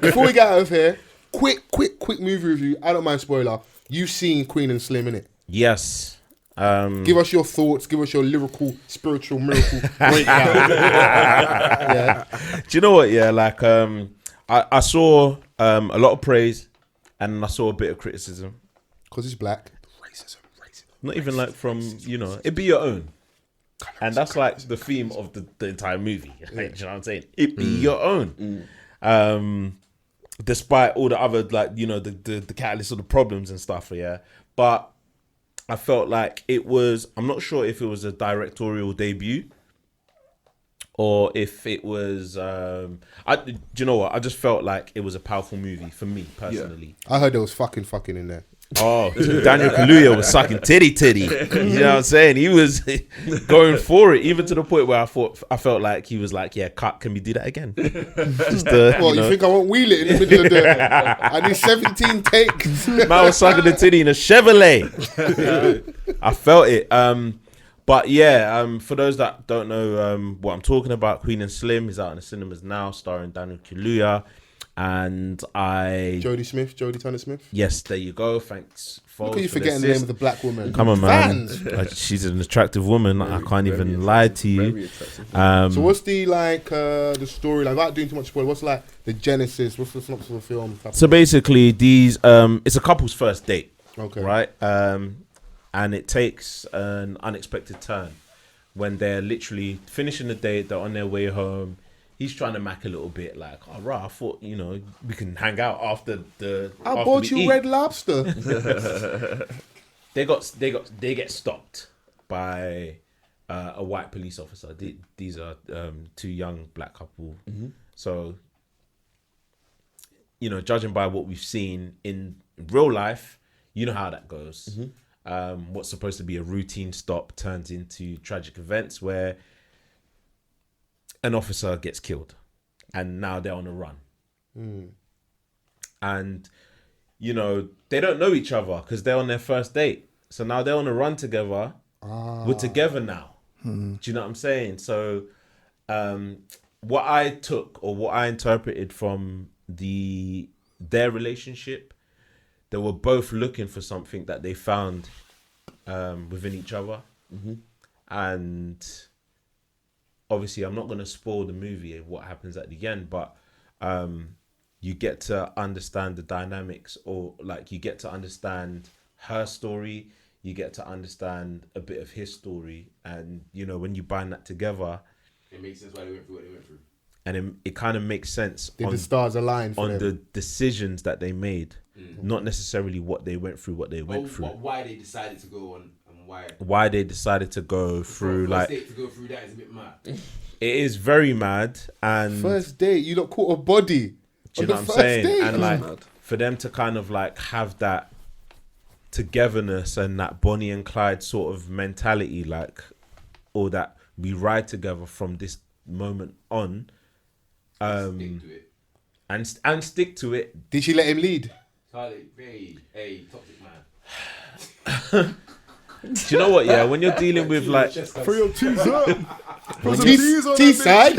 Before we get out of here, quick movie review. I don't mind spoiler. You've seen Queen and Slim, innit? Yes. Give us your thoughts. Give us your lyrical, spiritual miracle breakdown. Yeah. Do you know what? Yeah, like I saw a lot of praise, and I saw a bit of criticism. Because he's black. Racism. Not even like from, you know, it be your own. And that's like the theme of the entire movie. Like, do you know what I'm saying? It be your own. Despite all the other, like, you know, the catalyst of the problems and stuff, yeah. But I felt like it was, I'm not sure if it was a directorial debut or if it was, do you know what? I just felt like it was a powerful movie for me personally. I heard there was fucking in there. Oh, Daniel Kaluuya was sucking titty. You know what I'm saying? He was going for it, even to the point where I felt like he was like, "Yeah, cut. Can we do that again?" Just you think I won't wheel it in the middle of the? I need 17 takes. Man was sucking the titty in a Chevrolet. I felt it. But yeah, for those that don't know what I'm talking about, Queen and Slim is out in the cinemas now, starring Daniel Kaluuya. And Jodie Turner-Smith. Yes, there you go. Thanks. Fols, look at you forgetting the name of the black woman. Come on, man. She's an attractive woman. I can't even lie to you. So what's the the story? Like, without doing too much spoil, what's like the genesis? What's the synopsis of the film? So basically, these it's a couple's first date. Okay. Right. And it takes an unexpected turn when they're literally finishing the date. They're on their way home. He's trying to mac a little bit, like, oh, right, I thought, you know, we can hang out after the. I bought you Red Lobster. They get stopped by a white police officer. These are two young black couple. Mm-hmm. So, you know, judging by what we've seen in real life, you know how that goes. Mm-hmm. What's supposed to be a routine stop turns into tragic events where an officer gets killed and now they're on a run. And, you know, they don't know each other because they're on their first date. So now they're on a run together. We're together now. Do you know what I'm saying? So what I took or what I interpreted from their relationship, they were both looking for something that they found within each other. Mm-hmm. And obviously, I'm not going to spoil the movie and what happens at the end, but you get to understand the dynamics, or like you get to understand her story, you get to understand a bit of his story, and you know, when you bind that together, it makes sense why they went through what they went through, and it kind of makes sense. Did the stars align for on them? The decisions that they made, not necessarily what they went through. Why they decided to go on. Why they decided to go through, like, to go through that is a bit mad. It is very mad. And first date, you lot caught a body. Do you know what I'm saying? Date. And like for them to kind of like have that togetherness and that Bonnie and Clyde sort of mentality, like, or that we ride together from this moment on, stick to it. and stick to it. Did she let him lead? Charlie, hey, toxic man. Do you know what? Yeah, when you're dealing with like for your T's up, T-side,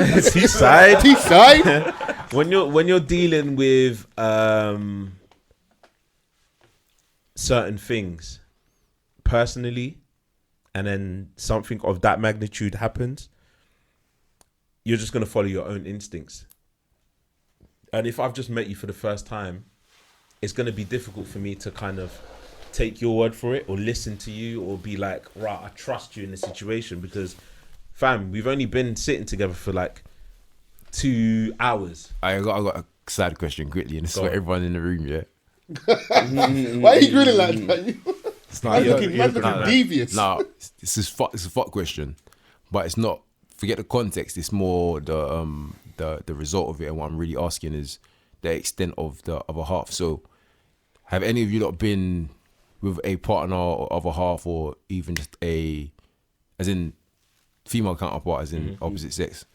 when you're dealing with certain things personally, and then something of that magnitude happens, you're just gonna follow your own instincts. And if I've just met you for the first time, it's gonna be difficult for me to kind of take your word for it or listen to you or be like, right, I trust you in this situation, because fam, we've only been sitting together for like 2 hours. I got a sad question quickly, and it's for everyone in the room, yeah? Why are you grinning like that? It's not looking devious. No, it's a fuck question. but it's not. Forget the context. It's more the result of it. And what I'm really asking is the extent of the other half. So, have any of you lot been with a partner or other half, or even just as in female counterpart, as in opposite sex,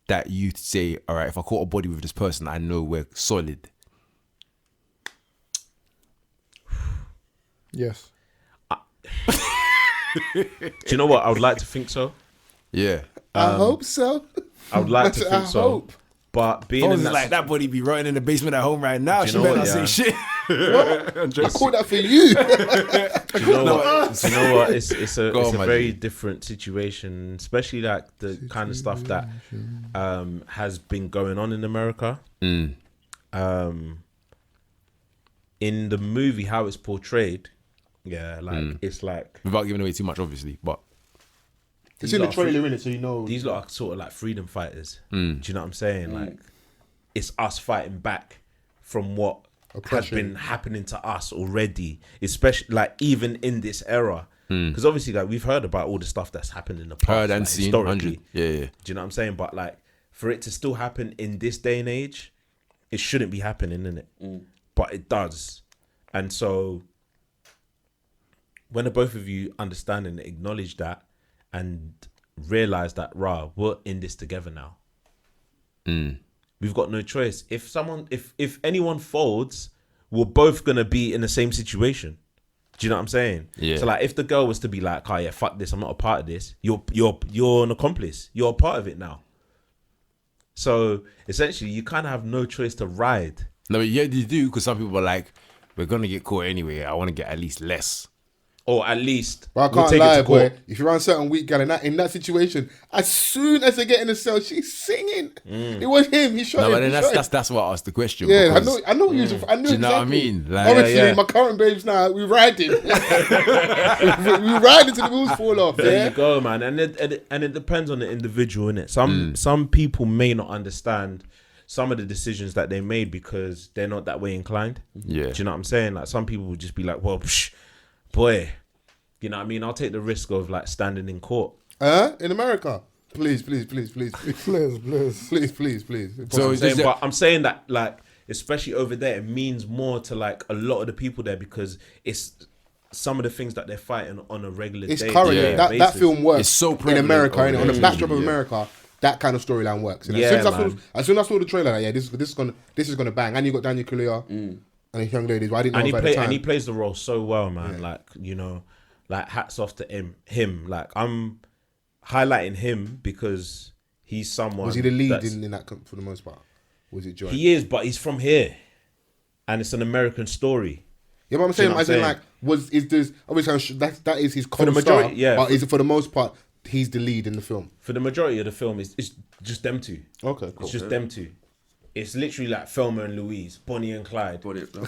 that you say, all right, if I caught a body with this person, I know we're solid. Yes. Do you know what? I would like to think so. Yeah. I hope so. I would like to I think so. hope. But being Foles in is that, like, that body be rotting in the basement at home right now. Do you She know better what, not yeah? say shit. I call that for you. do you know what? Do you know what? It's a Go on, my very G. different situation, especially like the kind of stuff that has been going on in America. In the movie, how it's portrayed, it's like Without giving away too much, obviously, but It's in the trailer, innit? So you know. these lot are sort of like freedom fighters. Do you know what I'm saying? Like, it's us fighting back from what has been happening to us already, especially like even in this era. Because obviously, like, we've heard about all the stuff that's happened in the past, heard and like, seen, historically. 100. Yeah. Do you know what I'm saying? But like, for it to still happen in this day and age, it shouldn't be happening, innit? But it does. And so, when the both of you understand and acknowledge that, and realize that, we're in this together now. We've got no choice. If anyone folds, we're both gonna be in the same situation. Do you know what I'm saying? Yeah. So like, if the girl was to be like, "Oh yeah, fuck this, I'm not a part of this," you're an accomplice. You're a part of it now. So essentially, you kind of have no choice to ride. No, but yeah, you do, because some people are like, we're gonna get caught anyway. I want to get at least less. Or at least, But I we'll can't take it lie, to boy. court. If you're on certain weak girl in that situation, as soon as they get in the cell, she's singing. It was him. He shot No, him. but then He shot him. that's why I asked the question. Yeah, because, I know. I knew do you know what I exactly. mean? Like, Obviously, yeah. my current babes now, we riding. we riding till the wheels fall off. There Yeah. you go, man. And it depends on the individual, innit? Some people may not understand some of the decisions that they made because they're not that way inclined. Yeah. Do you know what I'm saying? Like, some people would just be like, well, boy, you know what I mean? I'll take the risk of like standing in court. In America. Please. Please. So I'm saying that, like, especially over there, it means more to like a lot of the people there because it's some of the things that they're fighting on a regular It's day. current. Yeah. That basis. film works It's so in prevalent America. over innit? On the there. backdrop of Yeah. America, that kind of storyline works. You know? Yeah, as soon as I saw the trailer, like, yeah, this is gonna bang. And you got Daniel Kaluuya and the young ladies. Well, I didn't know about the time. And he plays the role so well, man. Like, you know, like, hats off to him. Like, I'm highlighting him because he's someone. Was he the lead that's- in that for the most part? Was it Joy? He is, but he's from here, and it's an American story. Yeah, but I'm saying, know what as in, I'm like, is this obviously that is his the co-star, majority, yeah. but is it for the most part he's the lead in the film? For the majority of the film, it's just them two. Okay, cool. It's just them two. It's literally like Thelma and Louise, Bonnie and Clyde.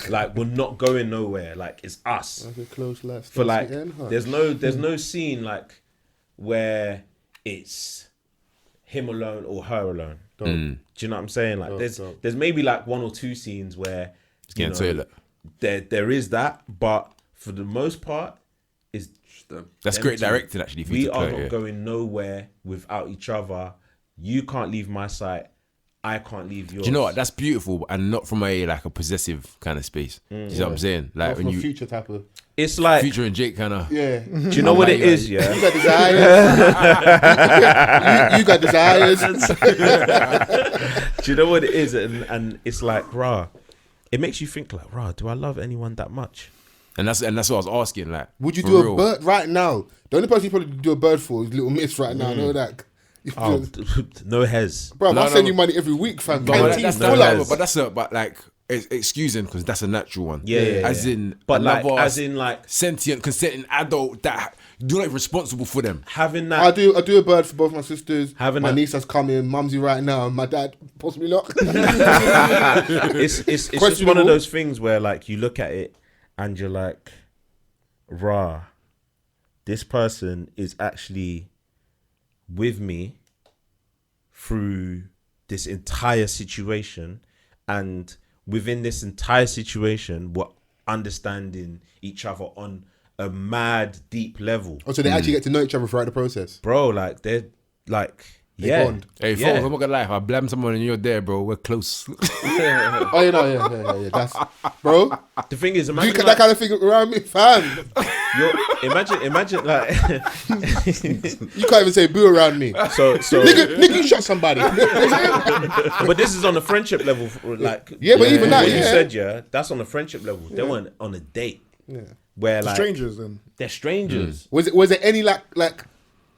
Like, we're not going nowhere. Like, it's us. Like a close left. For like, Stacey and Hutch. there's no scene like where it's him alone or her alone. Do you know what I'm saying? Like, there's maybe like one or two scenes where getting toilet. there is that, but for the most part, it's That's them great two. directing, actually. For you We to are play, not yeah. going nowhere without each other. You can't leave my sight. I can't leave yours. Do you know what? That's beautiful, and not from a possessive kind of space. Do you know what I'm saying? Like, From when a you future type of It's like, Future and Jake kind of. yeah. do you know what it is? Yeah. You got desires. you got desires. Do you know what it is? And it's like, it makes you think like, do I love anyone that much? And that's what I was asking. Like, Would you for do real. a bird right now? The only person you probably do a bird for is Little Miss right now. Know that. Oh, no hes. Bro, No, I no, send but- you money every week, fam. But Canteen's that's full no, up. but like excusing because that's a natural one. Yeah. As in, But like, another as in like sentient, consenting adult that you're not responsible for them. having I that. do a bird for both my sisters. Having my a- niece has come in, mumsy right now, and my dad possibly not. It's just one Questionable. of those things where like you look at it and you're like, this person is actually with me through this entire situation, and within this entire situation we're understanding each other on a mad deep level, Oh, so they actually get to know each other throughout the process. bro. Like they're like They yeah. bond. Hey, Yeah. Fols, I'm not gonna lie. If I blam someone and you're there, bro, we're close. Oh, you know, yeah. That's bro. The thing is, Do you imagine get like, that kind of thing around me, fam? imagine like You can't even say boo around me. so. Nigga, you shot somebody. But this is on a friendship level, like Yeah, but even that, what you yeah. said, yeah, that's on a friendship level. They weren't on a date where like Strangers then. they're strangers. Was there any like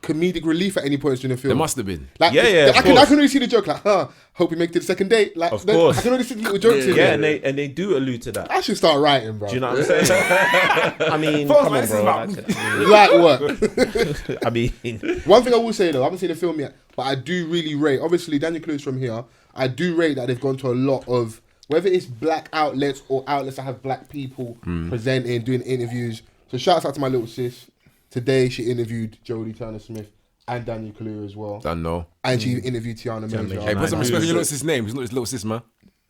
comedic relief at any point during the film? There must have been. Like, Yeah, I of can course. really see the joke. Like, hope we make it to the second date. Like, Of course. I can really see the little jokes in Yeah, there. and they do allude to that. I should start writing, bro. Do you know what I'm saying? I mean, Foles, come man, on, this bro. is Light work. I mean, One thing I will say though, I haven't seen the film yet, but I do really rate. Obviously, Daniel Clue's from here. I do rate that they've gone to a lot of whether it's black outlets or outlets that have black people presenting, doing interviews. So shouts out to my little sis. Today she interviewed Jodie Turner-Smith and Daniel Kaluuya as well, I know. and she interviewed Tiana Major. Hey, put some respect on your Who's- little sis name. He's not his little sis, man.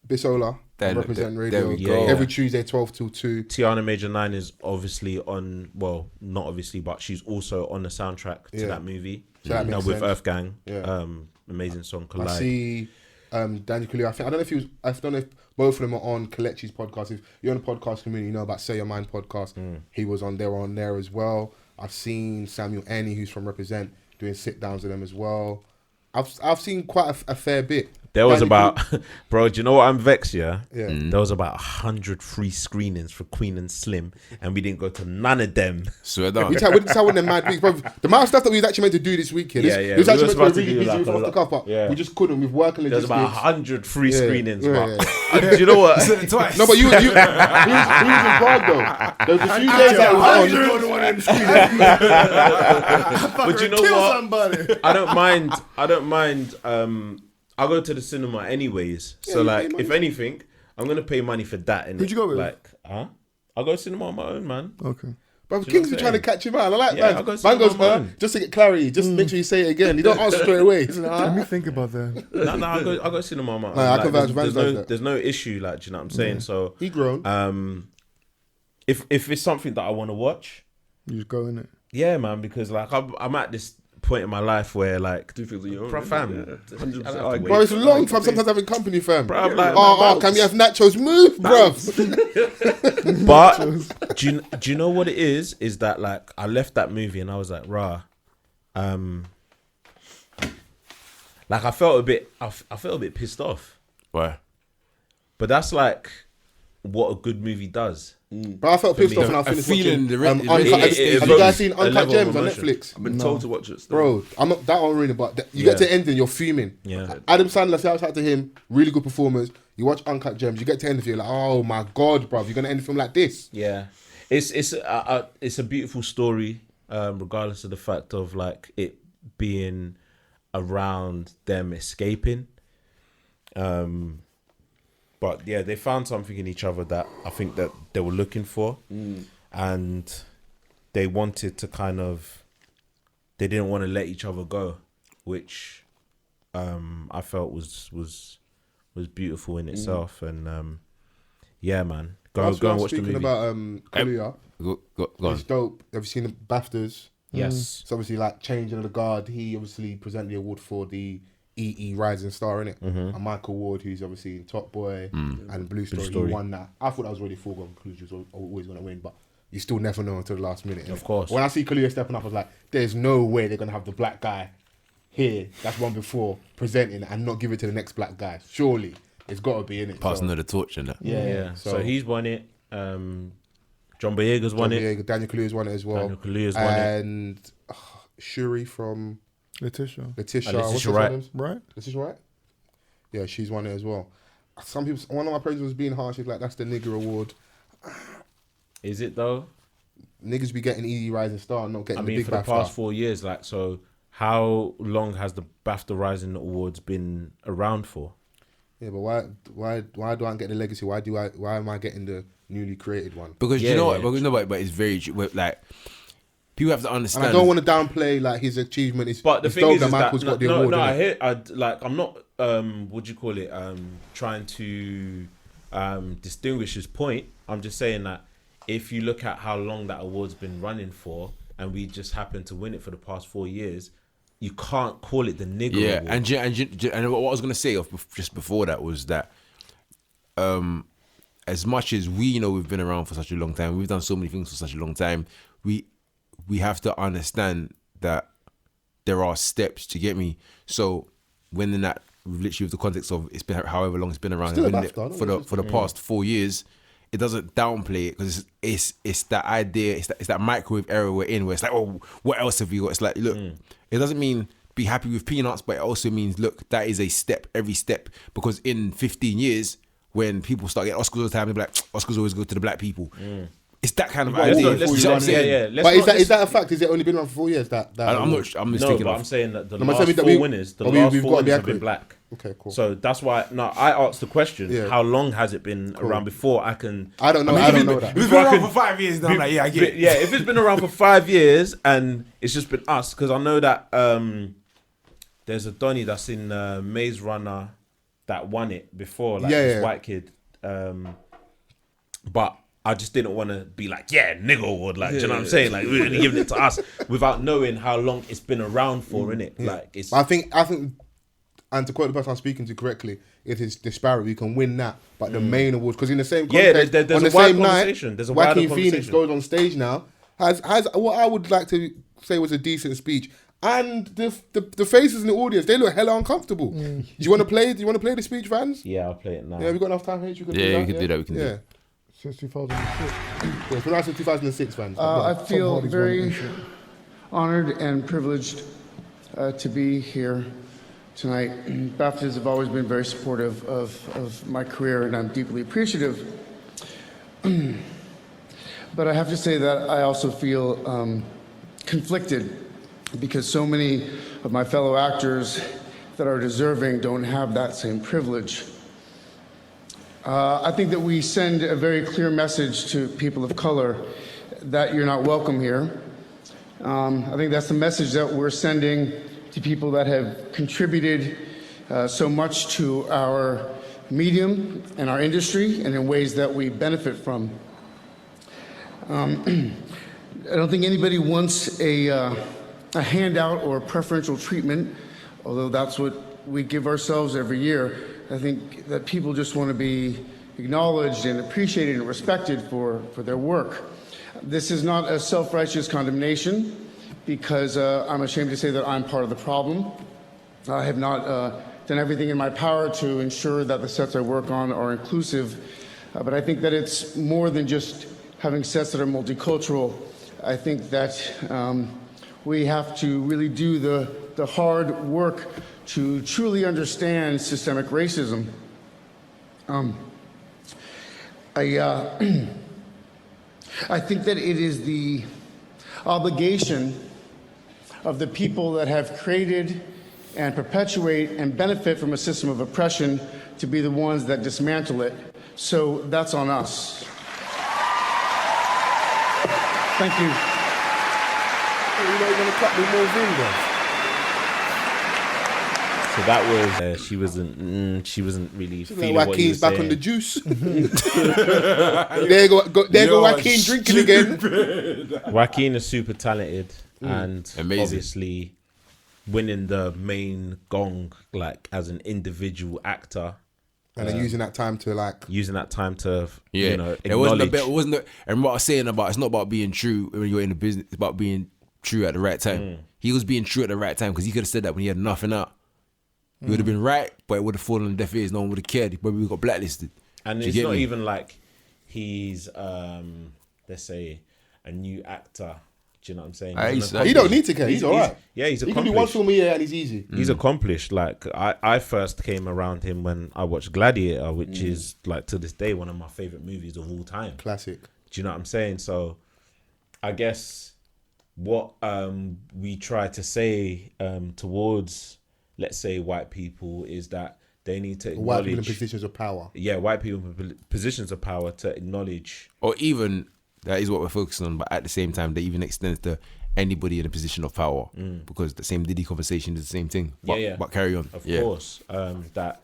Bisola, There- representing there radio. we go. Every Tuesday, 12 till 2. Tiana Major 9 is obviously on, well, not obviously, but she's also on the soundtrack to Yeah. that movie. So that makes with sense. Earth Gang. Yeah. Amazing song, I Collide. see Daniel Kaluuya. I don't know if he was. I don't know if both of them are on Kalechi's podcast. If you're on the podcast community, you know about Say Your Mind podcast. He was on there as well. I've seen Samuel Annie, who's from Represent, doing sit downs with them as well. I've seen quite a fair bit. There was Daniel about, bro, do you know what I'm vexed, yeah? Yeah. There was about 100 free screenings for Queen and Slim, and we didn't go to none of them. Swear down. We had one of them mad weeks, bro. The amount of stuff that we was actually meant to do this week here. Yeah, yeah. We was We actually was meant about to to be do really like busy a off the lot. cuff, but Yeah. we just couldn't. We've working There was logistics. about 100 free Yeah, screenings, yeah, but do you know what? Twice. No, but you was in Prague though. There was a few days that was on. But you know Kill what? somebody. I don't mind. I go to the cinema anyways. So you like, pay money if for anything, I'm gonna pay money for that. Who'd you go with? Like, I'll go cinema on my own, man. Okay. But Do you know Kingsley what I'm trying to saying? catch him out. I like Yeah, I'll man. go Man see goes, my man. just to get clarity, just make sure you say it again. You don't answer straight away. He's like, Let me think about that. No, I'll go cinema on my own. Nah, I can vouch, there's, Vans does that. there's no issue. Like, do you know what I'm saying? So, He grown. if it's something that I want to watch, You just go in it. yeah, man, because like I'm at this point in my life where like, Do things on your own. bro, fam, Yeah. I don't 100%. have to I wait. agree. Bro, it's long time sometimes having company, fam. Bro, I'm like, Can we have nachos? Move, bro. But do you know what it is? Is that like I left that movie and I was like, rah, like I felt a bit pissed off. Why? But that's like what a good movie does. But I felt pissed me. off when I A finished feeling, watching. the Uncut- it have you evokes guys seen a Uncut level of Gems on emotion. Netflix? I've been told to watch it still. Bro, I'm not that one really, but you get to the ending, you're fuming. Yeah. Adam Sandler, shout out to him, really good performance. You watch Uncut Gems, you get to end the film, you're like, oh my god, bro, you're gonna end the film like this. Yeah, it's a beautiful story, regardless of the fact of like it being around them escaping. But yeah, they found something in each other that I think that they were looking for, and they wanted to kind of, they didn't want to let each other go, which I felt was beautiful in itself, and yeah, man, go and watch the Speaking movie. about Kaluuya, Go on. it's dope. Have you seen the BAFTAs? Yes. It's obviously like changing of the guard. He obviously presented the award for the EE Rising Star, innit? And Michael Ward, who's obviously in Top Boy and Blue Story, Story. he won that. I thought that was really foregone conclusion. He was always going to win, but you still never know until the last minute. innit? Of course. When I see Kaluuya stepping up, I was like, there's no way they're going to have the black guy here, that's one before, presenting and not give it to the next black guy. Surely. It's got to be, innit? Passing the torch and that. Yeah. So he's won it. John Boyega's won it. Yeah, Daniel Kaluuya's won it as well. Daniel Kaluuya's won it. And Shuri from Letitia. Letitia. Letitia what's her Wright. name? Right? Letitia Wright? Yeah, she's won it as well. Some people, one of my friends was being harsh. He's like, that's the nigger award. Is it though? Niggas be getting EE Rising Star and not getting I the mean, big for the BAFTA. past 4 years, like, so how long has the BAFTA Rising Awards been around for? Yeah, but why do I get the legacy? Why am I getting the newly created one? Because Yeah, you know what? yeah. Because no, but it's very like people have to And understand. I don't want to downplay like his achievement. It's, But the it's thing dope is that that Michael's got the no, award. no, innit? I hear. I'm not. What do you call it? Trying to distinguish his point. I'm just saying that if you look at how long that award's been running for, and we just happened to win it for the past 4 years, you can't call it the nigger award. And what I was gonna say just before that was that, as much as we've been around for such a long time, we've done so many things for such a long time. We have to understand that there are steps to get me. So when in that literally with the context of it's been however long it's been around, Still a been BAFTA, for the past 4 years, it doesn't downplay it because it's that idea, it's that microwave era we're in where it's like, oh, what else have we got? It's like, look, it doesn't mean be happy with peanuts, but it also means, look, that is a step, every step, because in 15 years when people start getting Oscars all the time, they're like, Oscars always go to the black people. It's that kind of idea. But is that a fact? Is it only been around for 4 years? I'm just No, thinking but of. I'm saying that the No, I'm last saying that 4 winners, we've got to be have been accurate. black. Okay, cool. So that's why. No, I asked the question: Yeah. how long has it been around before I can? I don't know. I don't know that. It's been around for 5 years now. I'm like, yeah, I get it. Yeah, if it's been around for 5 years and it's just been us, because I know that there's a Donny that's in Maze Runner that won it before, like this white kid. But I just didn't want to be like, nigga award, like, do you know what I'm saying? Like, we're really giving it to us without knowing how long it's been around for, innit? Like, it's. I think, and to quote the person I'm speaking to correctly, if it's disparate, we can win that. But the main awards, because in the same context, there's on a the wide same night, conversation. There's a wider Joaquin Phoenix conversation. goes on stage now, has what I would like to say was a decent speech. And the faces in the audience, they look hella uncomfortable. Do you want to play? Do you want to play the speech, Vans? Yeah, I'll play it now. Yeah, we got enough time here. You can do Yeah, that, we can do that. We can do it. Since 2006. Yeah, it's been out since 2006, Vans. Tom I feel Hardy's very one, isn't it? honored and privileged to be here tonight. BAFTAs have always been very supportive of my career, and I'm deeply appreciative. But I have to say that I also feel conflicted because so many of my fellow actors that are deserving don't have that same privilege. I think that we send a very clear message to people of color that you're not welcome here. I think that's the message that we're sending to people that have contributed so much to our medium and our industry and in ways that we benefit from. I don't think anybody wants a handout or preferential treatment, although that's what we give ourselves every year. I think that people just want to be acknowledged and appreciated and respected for their work. This is not a self-righteous condemnation because I'm ashamed to say that I'm part of the problem. I have not done everything in my power to ensure that the sets I work on are inclusive, but I think that it's more than just having sets that are multicultural. I think that we have to really do the hard work to truly understand systemic racism. I think that it is the obligation of the people that have created and perpetuate and benefit from a system of oppression to be the ones that dismantle it. So that's on us. Thank you. You're not going to cut me more fingers. So that was she wasn't really feeling Like what he Joaquin's was back saying. on the juice. There go Joaquin drinking again. Joaquin is super talented and Amazing. obviously winning the main gong like as an individual actor. And then using that time to like... Using that time to Yeah, it wasn't. And what I was saying about it's not about being true when you're in the business. It's about being true at the right time. He was being true at the right time because he could have said that when he had nothing out. He would have been right, but it would have fallen on deaf ears. No one would have cared. He probably got blacklisted. And Do you it's get not me? even like he's let's say a new actor. Do you know what I'm saying? He don't need to care. He's all right. He's He can accomplished. do one film a year and he's easy. He's accomplished. Like I first came around him when I watched Gladiator, which is like to this day one of my favorite movies of all time. Classic. Do you know what I'm saying? So I guess what we try to say towards, let's say, white people is that they need to White people in acknowledge, positions of power. white people in positions of power to acknowledge. Or even that is what we're focusing on, but at the same time, they even extends to anybody in a position of power because the same Diddy conversation is the same thing. But, but carry on. Of course, that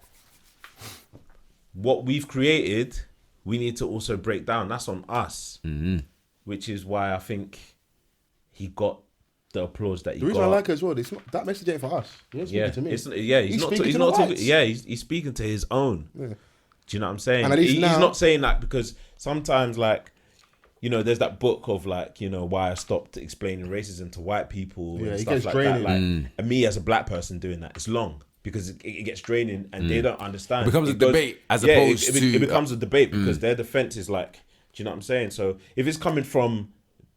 what we've created we need to also break down. That's on us, which is why I think he got the applause that he The reason got. I like it as well, it's not, that message ain't for us. He ain't speaking to me. He's not. speaking He's to not the talking. whites. Yeah, he's speaking to his own. Yeah. Do you know what I'm saying? And at least He's now- not saying that because sometimes, like, you know, there's that book of like, you know, why I stopped explaining racism to white people Yeah, and it stuff gets like draining. that. Like, and me as a black person doing that, it's long because it gets draining and they don't understand. It becomes a goes- debate as yeah, opposed it to- becomes a debate because their defense is like, do you know what I'm saying? So if it's coming from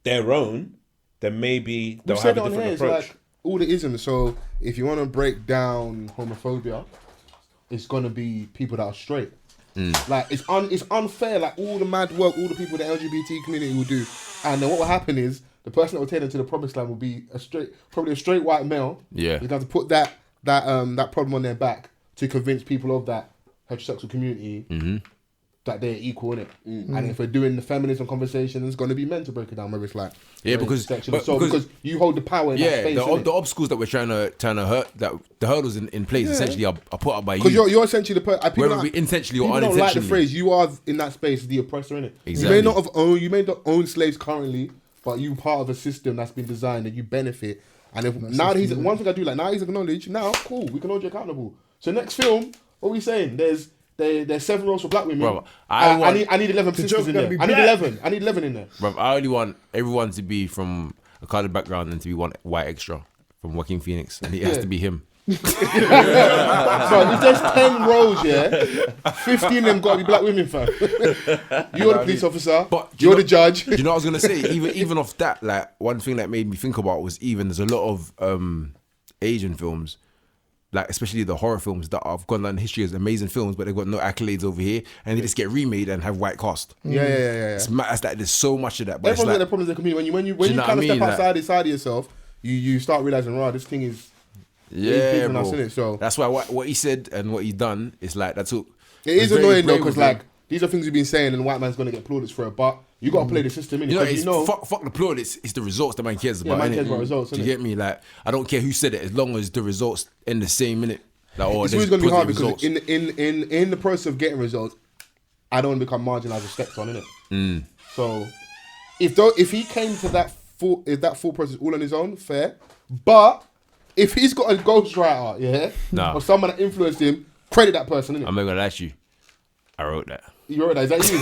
their own, then maybe We they'll said have it a on different here, it's approach. like all the isms. So if you want to break down homophobia, it's gonna be people that are straight. Like it's unfair. Like all the mad work, all the people the LGBT community will do, and then what will happen is the person that will take them to the promised land will be probably a straight white male. Yeah. He's going to put that problem on their back to convince people of that heterosexual community that they're equal in it. And if we're doing the feminism conversation, it's going to be meant to break it down. Where it's like because you hold the power in that Yeah, space. the obstacles that we're trying to hurt, that the hurdles in place essentially are put up by you. Because you're essentially the person. Whether it be intentionally or people don't like the unintentionally. phrase. You are in that space, the oppressor, innit? Exactly. You may not own slaves currently, but you part of a system that's been designed and you benefit. And if now that he's one thing I do like now he's acknowledged. Now, cool, we can hold you accountable. So next film, what are we saying? There's 7 roles for black women. Brother, I need 11 sisters joke's in gotta there. be I need black. 11. I need 11 in there. Bruv, I only want everyone to be from a colored background and to be one white extra from Joaquin Phoenix, and it has Yeah. to be him. So if there's 10 roles, yeah, 15 of them got to be black women, fam. You're the police officer. But do you You're know- the judge. Do you know what I was gonna say? Even off that, like one thing that made me think about was there's a lot of Asian films, like especially the horror films that have gone down in history as amazing films, but they've got no accolades over here, and they just get remade and have white cast. Yeah. It's mad, it's like there's so much of that. But it's Everyone's got like, their problems in the community. When you Do you know kind of what I step mean? outside inside of yourself, you start realizing, right, this thing is bigger yeah, than us, bro. innit? So That's why what he said and what he done is like that's all. it is very annoying though, brave because of him. like these are things you've been saying, and the white man's gonna get plaudits for it. But you gotta play the system, innit? You know, 'Cause it's fuck the plot. It's the results that man cares about. man innit? cares about results, Do you innit? get me? Like I don't care who said it, as long as the results end the same minute. Like, it's always gonna be hard because in the process of getting results, I don't want to become marginalized or stepped on, innit? So if he came to that full process all on his own, fair. But if he's got a ghostwriter, yeah, Nah. or someone that influenced him, credit that person, innit? I'm not gonna lie to you. I wrote that. You wrote that? Is that you?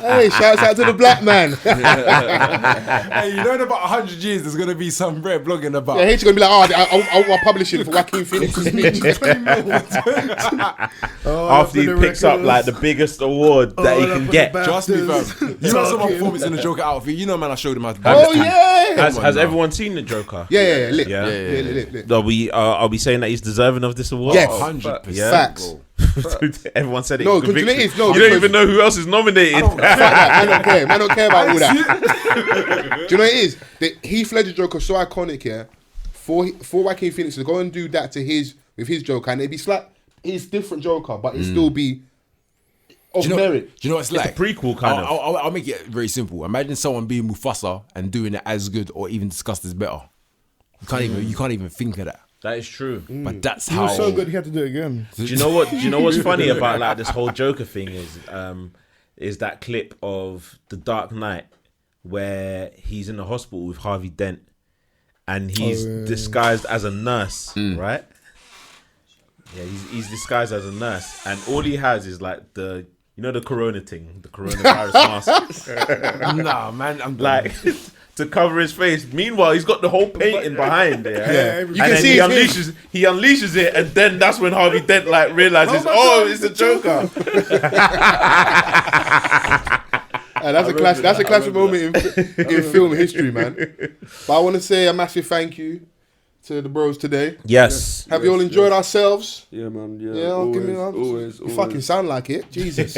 Hey, shouts out to the black man. Hey, you know in about 100 years there's gonna be some red blogging about. Yeah, H gonna be like, I want publishing for Joaquin Phoenix's speech. After he picks up like the biggest award that he can get. Trust me, fam. You know some performance in the Joker outfit. You know, man, I showed him how to do Oh this. yeah. Has Come on now. everyone seen the Joker? Yeah, lit. Yeah. Lit. Are we saying that he's deserving of this award? Yes. 100%. Yeah. Facts. Everyone said it. No, with 'cause you know conviction. it's- no, you don't because- even know who else is nominated. Fuck that. Man don't care about all that. Do you know what it is? The Heath Ledger Joker so iconic, yeah. For Joaquin Phoenix to go and do that with his Joker, and it'd be like it's different Joker, but it'd still be of Do you know, merit. do you know what it's like? a prequel kind of. I'll make it very simple. Imagine someone being Mufasa and doing it as good or even discussed as better. You can't even think of that. That is true. But that's He how. was so good, he had to do it again. Do you know what? Do you know what's funny about like this whole Joker thing is that clip of The Dark Knight where he's in the hospital with Harvey Dent and he's disguised as a nurse, right? Yeah, he's disguised as a nurse, and all he has is like the corona thing, the coronavirus mask, Nah, man. I'm like to cover his face. Meanwhile, he's got the whole painting behind there. Yeah, And you can then see his he unleashes it, and then that's when Harvey Dent like realizes, it's a Joker. That's a classic moment in film history, man. But I want to say a massive thank you to the bros today. Yes. Have you all enjoyed ourselves? Yeah, man. Yeah, Yeah, always, give me always. You fucking sound like it. Jesus.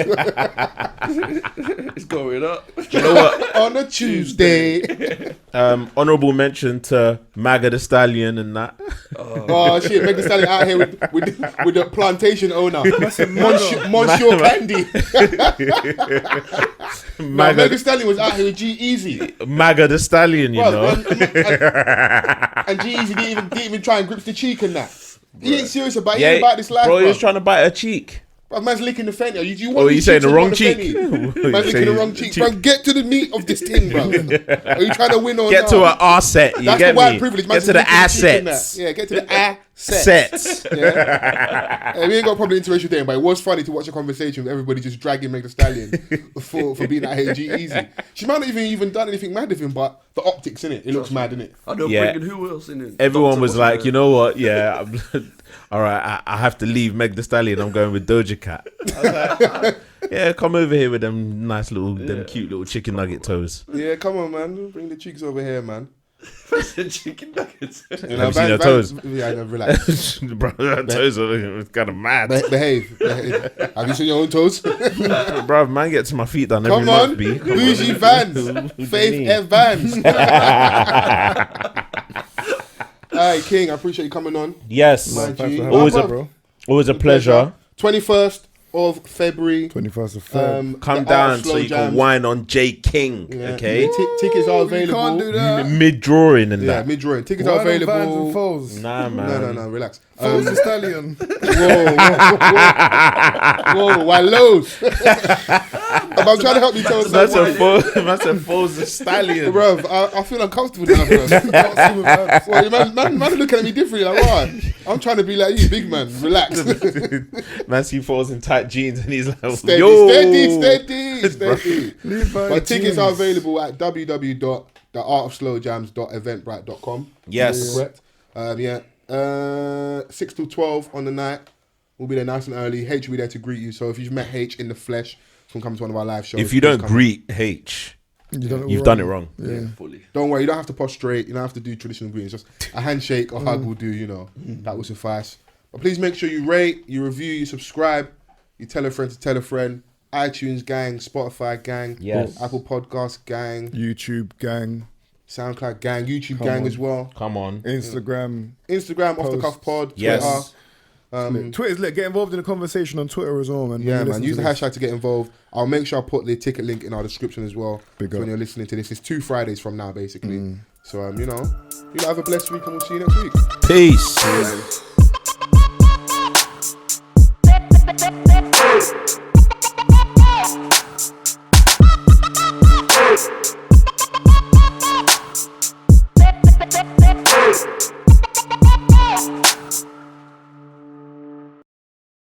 It's going up. Do you know what? On a Tuesday. Honorable mention to Maga the Stallion and that. Oh shit, Meg Thee Stallion out here with the plantation owner. Monsieur Candy. Meg Thee Maga, Stallion was out here with G-Eazy. Maga the Stallion, you know. And G-Eazy didn't even try and grip the cheek and that. He ain't serious about Yeah, about this life, bro, he bro. was trying to bite her cheek. Bro, man's licking the fanny. You Oh, want you these saying cheeks the or wrong want cheek? fanny? You Man's licking saying the wrong cheek. Bro, get to the meat of this thing, bro. Are you trying to win or Get not? to an asset. You That's get the white me? privilege. Get Man's to the licking cheek and that. assets. Yeah, get to the assets. Sets. Yeah. We ain't got probably interracial dating, but it was funny to watch a conversation with everybody just dragging Meg Thee Stallion for being at AG Easy. She might not even done anything mad with him, but the optics in it looks mad, innit? I don't Yeah. bringing who else in it. Everyone Doctor was what's like, his you name? know what? Yeah, all right. I have to leave Meg Thee Stallion. I'm going with Doja Cat. I was like, yeah, come over here with them nice little, them cute little chicken nugget toes. Yeah, come on, man. Bring the cheeks over here, man. Chicken nuggets. You Have you seen her toes? Yeah, no, relax. Bro, her toes are kind of mad. Behave. Have you seen your own toes? Bro, man gets my feet done every Come on. month, B. Come Bougie on. Vans. Faith mean? F Vans. Alright, King, I appreciate you coming on. Yes. My G. Always Oh, a, bro. always a pleasure. 21st of February. 21st of Feb. Come the Art down of so Slow you can Jams. wine on J King, Yeah. okay? Tickets are available. Can't do that. Mid drawing and Yeah, that. mid drawing. Tickets are available. Vans and Fols. Nah, man. No, relax. Fols the Stallion. Whoa, why lows? I'm trying to help you tell us That's that. a Foles the Stallion. Bro, I feel uncomfortable now, bro. Well, man looking at me differently. Like, what? I'm trying to be like you, big man. Relax. Man, see Foles in tight jeans and he's like, Steady, yo. steady. But tickets are available at www.theartofslowjams.eventbrite.com. Yes. Correct. 6 till 12 on the night. We'll be there nice and early. H will be there to greet you. So if you've met H in the flesh, come to one of our live shows. If you please don't come. greet H, you've done it wrong. Yeah. Don't worry, you don't have to prostrate. You don't have to do traditional greetings. Just a handshake or hug will do, you know. That will suffice. But please make sure you rate, you review, you subscribe, you tell a friend to tell a friend. iTunes gang, Spotify gang, Yes. Apple Podcast gang, YouTube gang. SoundCloud gang, YouTube Come gang on. as well. Come on. Instagram. Instagram, Off the Cuff Pod, Yes. Twitter. Twitter's lit. Get involved in the conversation on Twitter as well, man. Yeah, When you man. listen Use to the this. hashtag to get involved. I'll make sure I put the ticket link in our description as well. Big So up. when you're listening to this, it's 2 Fridays from now, basically. So, you know, you have a blessed week and we'll see you next week. Peace.